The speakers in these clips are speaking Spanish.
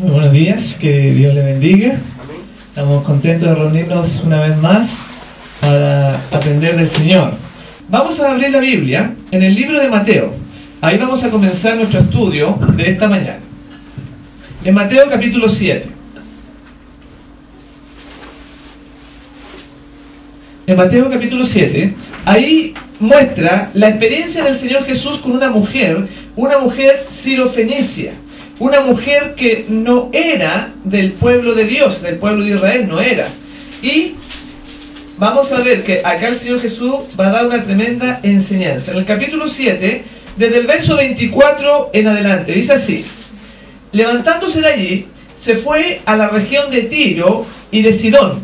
Muy buenos días, que Dios le bendiga. Estamos contentos de reunirnos una vez más para aprender del Señor. Vamos a abrir la Biblia en el libro de Mateo. Ahí vamos a comenzar nuestro estudio de esta mañana. En Mateo capítulo 7. En Mateo capítulo 7, ahí muestra la experiencia del Señor Jesús con una mujer sirofenicia. Una mujer que no era del pueblo de Dios, del pueblo de Israel, no era. Y vamos a ver que acá el Señor Jesús va a dar una tremenda enseñanza. En el capítulo 7, desde el verso 24 en adelante, dice así: levantándose de allí, se fue a la región de Tiro y de Sidón,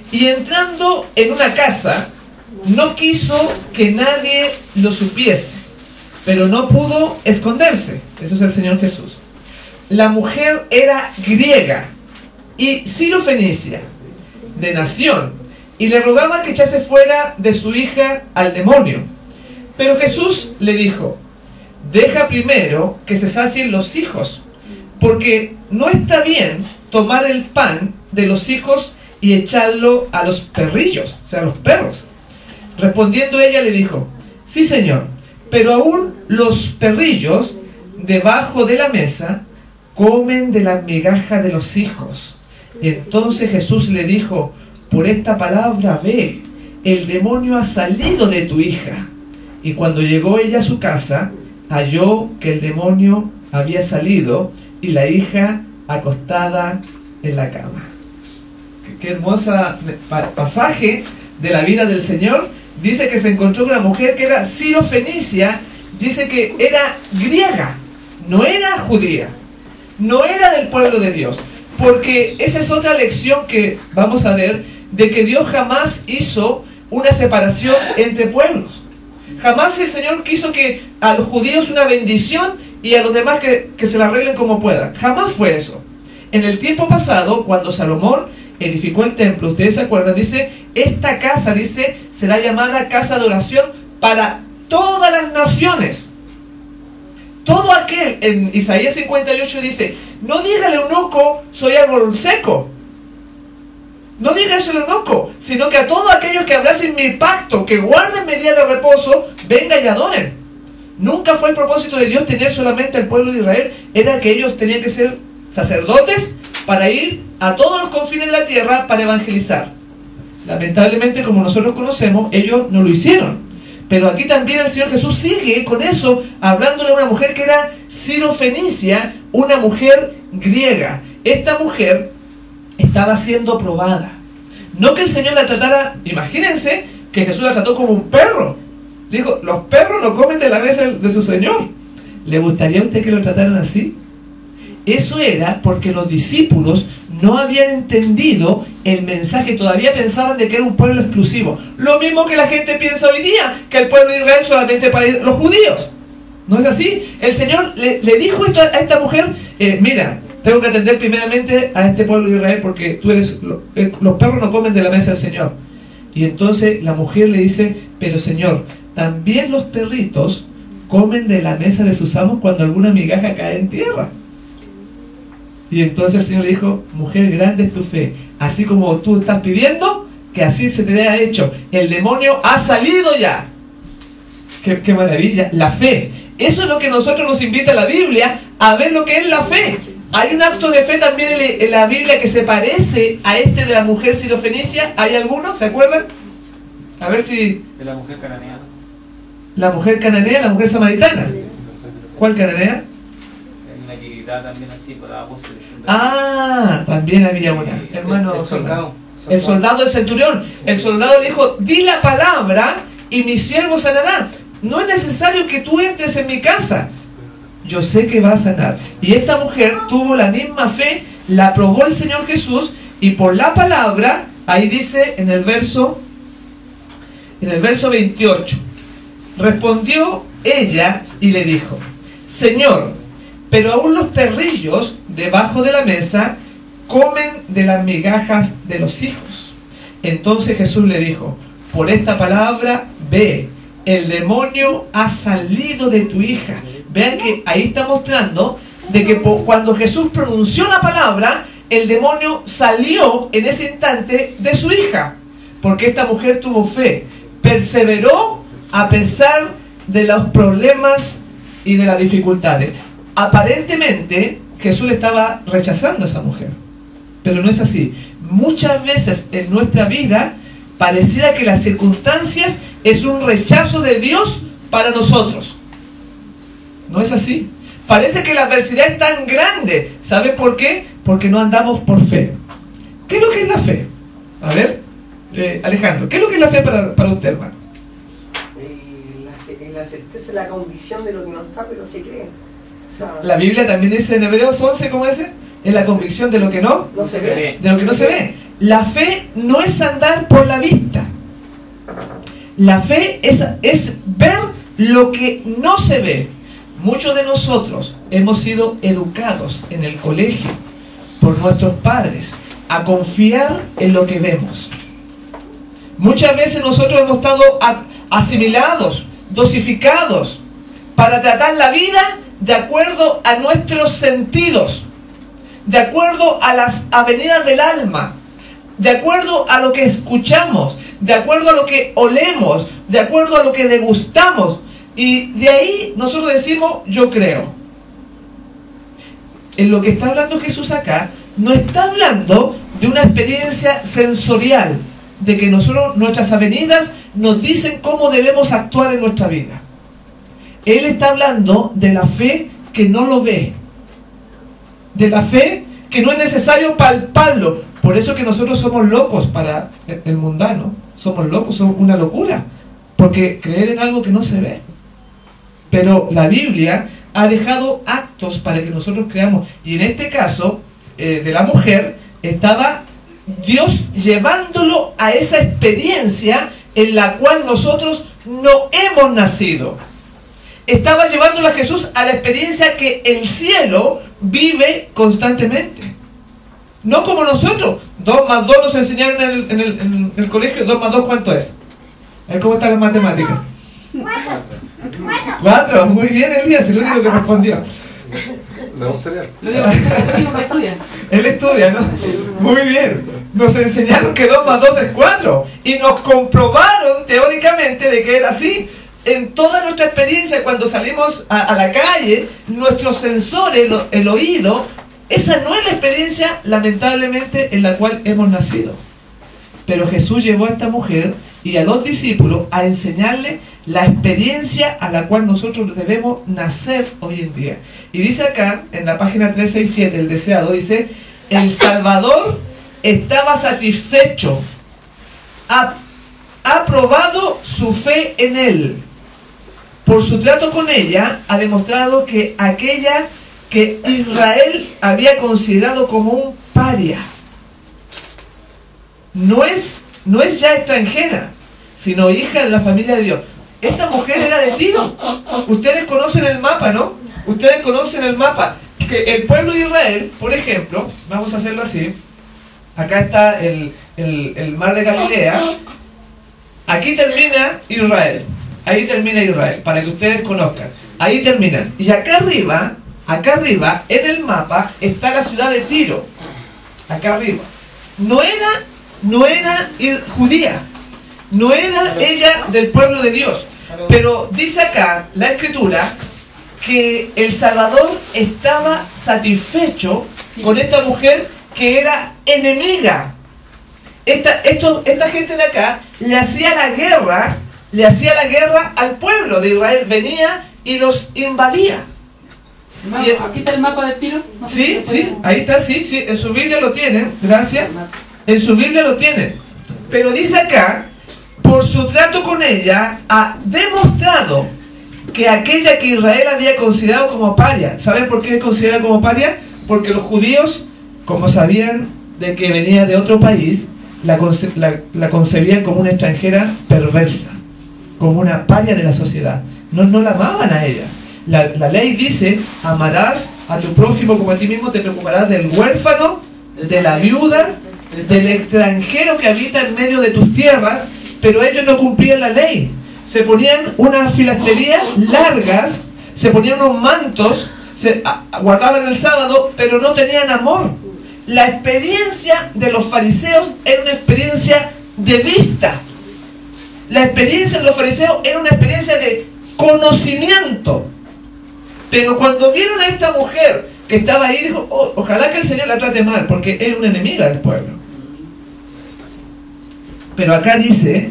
y entrando en una casa, no quiso que nadie lo supiese, pero no pudo esconderse. Eso es el Señor Jesús. La mujer era griega y sirofenicia, de nación, y le rogaba que echase fuera de su hija al demonio. Pero Jesús le dijo: deja primero que se sacien los hijos, porque no está bien tomar el pan de los hijos y echarlo a los perrillos, o sea, a los perros. Respondiendo ella le dijo: sí, Señor, pero aún los perrillos debajo de la mesa comen de las migajas de los hijos. Entonces Jesús le dijo: por esta palabra ve, el demonio ha salido de tu hija. Y cuando llegó ella a su casa, halló que el demonio había salido y la hija acostada en la cama. Qué hermosa pasaje de la vida del Señor. Dice que se encontró con una mujer que era sirofenicia, dice que era griega, no era judía, no era del pueblo de Dios, porque esa es otra lección que vamos a ver, de que Dios jamás hizo una separación entre pueblos. Jamás el Señor quiso que a los judíos una bendición y a los demás que se la arreglen como puedan. Jamás fue eso. En el tiempo pasado, cuando Salomón edificó el templo, ustedes se acuerdan, dice: esta casa, dice, será llamada casa de oración para todas las naciones. Todo aquel, en Isaías 58 dice: no diga el eunuco, soy árbol seco. No diga eso el eunuco, sino que a todos aquellos que abracen mi pacto, que guarden mi día de reposo, vengan y adoren. Nunca fue el propósito de Dios tener solamente al pueblo de Israel, era que ellos tenían que ser sacerdotes para ir a todos los confines de la tierra para evangelizar. Lamentablemente, como nosotros conocemos, ellos no lo hicieron. Pero aquí también el Señor Jesús sigue con eso, hablándole a una mujer que era sirofenicia, una mujer griega. Esta mujer estaba siendo probada. No que el Señor la tratara, imagínense que Jesús la trató como un perro. Dijo: los perros no comen de la mesa de su Señor. ¿Le gustaría a usted que lo trataran así? Eso era porque los discípulos no habían entendido el mensaje, todavía pensaban de que era un pueblo exclusivo. Lo mismo que la gente piensa hoy día, que el pueblo de Israel solamente para los judíos. ¿No es así? El Señor le dijo esto a esta mujer: mira, tengo que atender primeramente a este pueblo de Israel porque los perros no comen de la mesa del Señor. Y entonces la mujer le dice: pero Señor, también los perritos comen de la mesa de sus amos cuando alguna migaja cae en tierra. Y entonces el Señor le dijo: mujer, grande es tu fe, así como tú estás pidiendo, que así se te haya hecho. El demonio ha salido ya. Qué maravilla, la fe. Eso es lo que nosotros nos invita la Biblia, a ver lo que es la fe. Hay un acto de fe también en la Biblia que se parece a este de la mujer sirofenicia. ¿Hay alguno? ¿Se acuerdan? A ver si... de la mujer cananea. La mujer cananea, la mujer samaritana. ¿Cuál cananea? Una que gritaba también así, por la voz. Ah, también había una. Hermano, el soldado del centurión. El soldado le dijo: di la palabra y mi siervo sanará. No es necesario que tú entres en mi casa, yo sé que va a sanar. Y esta mujer tuvo la misma fe, la probó el Señor Jesús, y por la palabra, ahí dice en el verso 28, respondió ella y le dijo: Señor, pero aún los perrillos debajo de la mesa comen de las migajas de los hijos. Entonces Jesús le dijo: por esta palabra ve, el demonio ha salido de tu hija. Vean que ahí está mostrando de que cuando Jesús pronunció la palabra, el demonio salió en ese instante de su hija, porque esta mujer tuvo fe, perseveró a pesar de los problemas y de las dificultades. Aparentemente Jesús le estaba rechazando a esa mujer, pero no es así. Muchas veces en nuestra vida pareciera que las circunstancias es un rechazo de Dios para nosotros. No es así. Parece que la adversidad es tan grande. ¿Sabe por qué? Porque no andamos por fe. ¿Qué es lo que es la fe? A ver, Alejandro, ¿qué es lo que es la fe para usted, hermano? La certeza, la convicción de lo que no está, pero se cree. O sea, La Biblia también dice en Hebreos 11, ¿cómo dice? Es la convicción de lo que no se ve. De lo que no se ve. La fe no es andar por la vista. La fe es ver lo que no se ve. Muchos de nosotros hemos sido educados en el colegio por nuestros padres a confiar en lo que vemos. Muchas veces nosotros hemos estado asimilados, dosificados, para tratar la vida de acuerdo a nuestros sentidos, de acuerdo a las avenidas del alma, de acuerdo a lo que escuchamos, de acuerdo a lo que olemos, de acuerdo a lo que degustamos. Y de ahí nosotros decimos, yo creo. En lo que está hablando Jesús acá, no está hablando de una experiencia sensorial, de que nosotros, nuestras avenidas nos dicen cómo debemos actuar en nuestra vida. Él está hablando de la fe que no lo ve, de la fe que no es necesario palparlo. Por eso que nosotros somos locos para el mundano, somos locos, somos una locura, porque creer en algo que no se ve. Pero la Biblia ha dejado actos para que nosotros creamos, y en este caso de la mujer, estaba Dios llevándolo a esa experiencia en la cual nosotros no hemos nacido. Estaba llevándolo a Jesús a la experiencia que el cielo vive constantemente. No como nosotros. 2 más 2 nos enseñaron en el colegio. 2 más 2, ¿cuánto es? A ver cómo están las matemáticas. 4. Muy bien, Elías, el único que respondió. Le vamos a cereal. Él estudia, ¿no? Muy bien. Nos enseñaron que 2 más 2 es 4. Y nos comprobaron teóricamente de que era así. En toda nuestra experiencia, cuando salimos a la calle, nuestros sensores, el oído, esa no es la experiencia, lamentablemente, en la cual hemos nacido. Pero Jesús llevó a esta mujer y a los discípulos a enseñarle la experiencia a la cual nosotros debemos nacer hoy en día. Y dice acá, en la página 367, el deseado, dice, el Salvador estaba satisfecho, ha probado su fe en él. Por su trato con ella, ha demostrado que aquella que Israel había considerado como un paria no es ya extranjera, sino hija de la familia de Dios. Esta mujer era de Tiro. Ustedes conocen el mapa, ¿no? Ustedes conocen el mapa. Que el pueblo de Israel, por ejemplo, vamos a hacerlo así. Acá está el mar de Galilea. Aquí termina Israel. Ahí termina Israel, para que ustedes conozcan. Ahí terminan. Y acá arriba, en el mapa, está la ciudad de Tiro. Acá arriba. No era judía. No era ella del pueblo de Dios. Pero dice acá la Escritura que el Salvador estaba satisfecho con esta mujer que era enemiga. Esta gente de acá le hacía la guerra al pueblo de Israel. Venía y los invadía. ¿Aquí está el mapa de Tiro? No sé Sí, si ahí está, sí, en su Biblia lo tienen, gracias. En su Biblia lo tienen. Pero dice acá, por su trato con ella, ha demostrado que aquella que Israel había considerado como paria. ¿Saben por qué es considerada como paria? Porque los judíos, como sabían de que venía de otro país, la concebían como una extranjera perversa, como una paria de la sociedad. No la amaban a ella. La ley dice, amarás a tu prójimo como a ti mismo, te preocuparás del huérfano, de la viuda, del extranjero que habita en medio de tus tierras. Pero ellos no cumplían la ley. Se ponían unas filacterías largas, se ponían unos mantos, guardaban el sábado, pero no tenían amor. La experiencia de los fariseos era una experiencia de vista. La experiencia de los fariseos era una experiencia de conocimiento. Pero cuando vieron a esta mujer que estaba ahí, dijo, oh, ojalá que el Señor la trate mal, porque es una enemiga del pueblo. Pero acá dice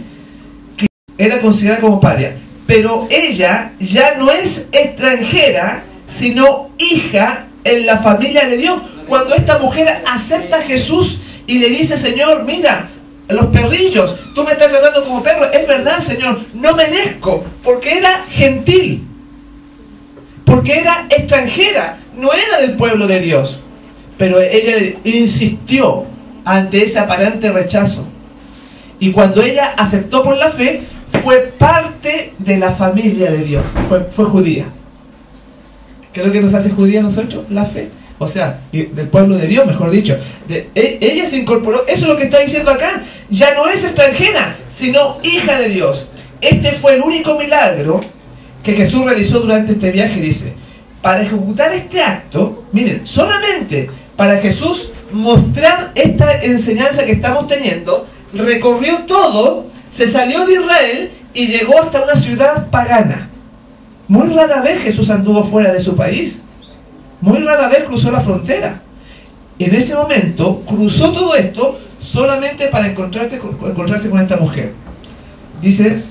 que era considerada como paria. Pero ella ya no es extranjera, sino hija en la familia de Dios. Cuando esta mujer acepta a Jesús y le dice, Señor, mira, los perrillos, tú me estás tratando como perro. Es verdad, Señor, no merezco, porque era gentil, porque era extranjera, no era del pueblo de Dios. Pero ella insistió ante ese aparente rechazo. Y cuando ella aceptó por la fe, fue parte de la familia de Dios, fue judía. ¿Qué es lo que nos hace judía a nosotros? La fe. O sea, del pueblo de Dios, mejor dicho. Ella se incorporó, eso es lo que está diciendo acá. Ya no es extranjera, sino hija de Dios. Este fue el único milagro que Jesús realizó durante este viaje, dice. Para ejecutar este acto, miren, solamente para Jesús mostrar esta enseñanza que estamos teniendo, recorrió todo, se salió de Israel y llegó hasta una ciudad pagana. Muy rara vez Jesús anduvo fuera de su país. Muy rara vez cruzó la frontera. En ese momento cruzó todo esto solamente para encontrarse con esta mujer. Dice,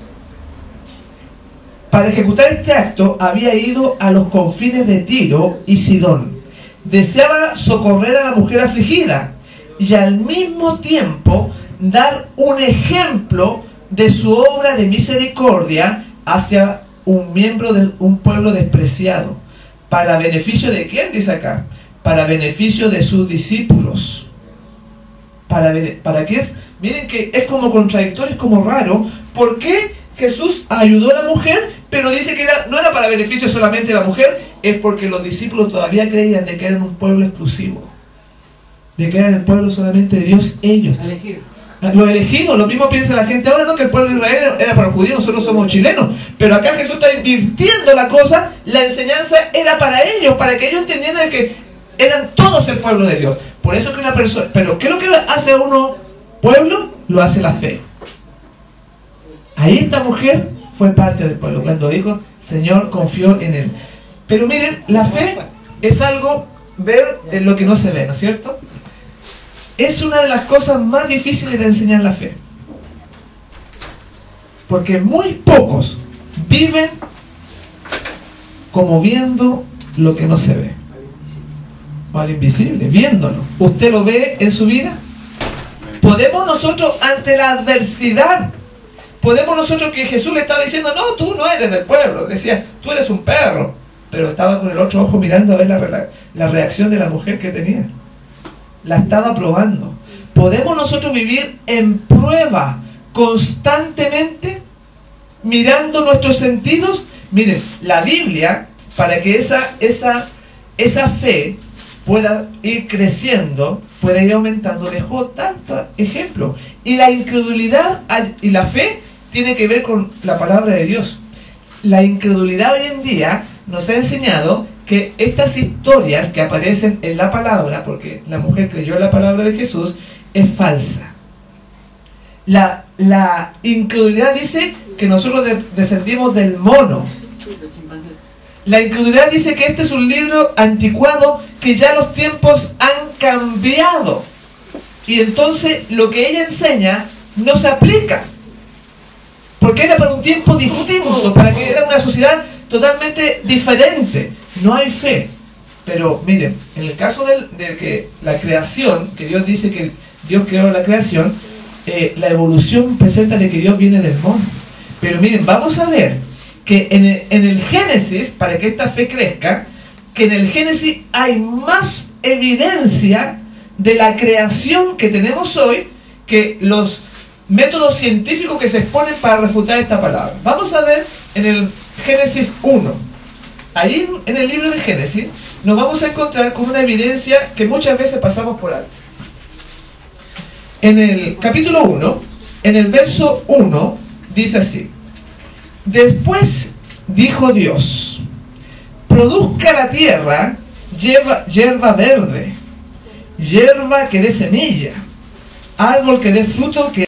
para ejecutar este acto había ido a los confines de Tiro y Sidón. Deseaba socorrer a la mujer afligida y al mismo tiempo dar un ejemplo de su obra de misericordia hacia un miembro de un pueblo despreciado. ¿Para beneficio de quién? Dice acá. Para beneficio de sus discípulos. ¿Para qué es? Miren que es como contradictorio, es como raro. ¿Por qué Jesús ayudó a la mujer, pero dice que no era para beneficio solamente de la mujer? Es porque los discípulos todavía creían de que eran un pueblo exclusivo, de que eran el pueblo solamente de Dios, ellos. Los elegidos, lo mismo piensa la gente ahora, no, que el pueblo de Israel era para los judíos, nosotros somos chilenos. Pero acá Jesús está invirtiendo la cosa, la enseñanza era para ellos, para que ellos entendieran que eran todos el pueblo de Dios. Por eso que una persona, pero ¿qué es lo que hace a uno pueblo? Lo hace la fe. Ahí esta mujer fue parte del pueblo, cuando dijo, Señor, confió en Él. Pero miren, la fe es algo, ver en lo que no se ve, ¿no es cierto? Es una de las cosas más difíciles de enseñar la fe. Porque muy pocos viven como viendo lo que no se ve. O al invisible, viéndolo. ¿Usted lo ve en su vida? ¿Podemos nosotros ante la adversidad, podemos nosotros que Jesús le estaba diciendo, no, tú no eres del pueblo, decía, tú eres un perro, pero estaba con el otro ojo mirando a ver la reacción de la mujer que tenía? La estaba probando. ¿Podemos nosotros vivir en prueba constantemente, mirando nuestros sentidos? Miren, la Biblia, para que esa fe pueda ir creciendo, pueda ir aumentando, dejó tantos ejemplos. Y la incredulidad y la fe tiene que ver con la palabra de Dios. La incredulidad hoy en día nos ha enseñado que estas historias que aparecen en la palabra, porque la mujer creyó en la palabra de Jesús, es falsa. La incredulidad dice que nosotros descendimos del mono. La incredulidad dice que este es un libro anticuado, que ya los tiempos han cambiado. Y entonces lo que ella enseña no se aplica. Porque era para un tiempo distinto, para que era una sociedad totalmente diferente. No hay fe. Pero miren, en el caso de que la creación, que Dios dice que Dios creó la creación, la evolución presenta de que Dios viene del mono. Pero miren, vamos a ver que en el Génesis, para que esta fe crezca, que en el Génesis hay más evidencia de la creación que tenemos hoy que los métodos científicos que se exponen para refutar esta palabra. Vamos a ver en el Génesis 1. Ahí en el libro de Génesis nos vamos a encontrar con una evidencia que muchas veces pasamos por alto. En el capítulo 1, en el verso 1, dice así: Después dijo Dios, produzca la tierra hierba verde, hierba que dé semilla, árbol que dé fruto que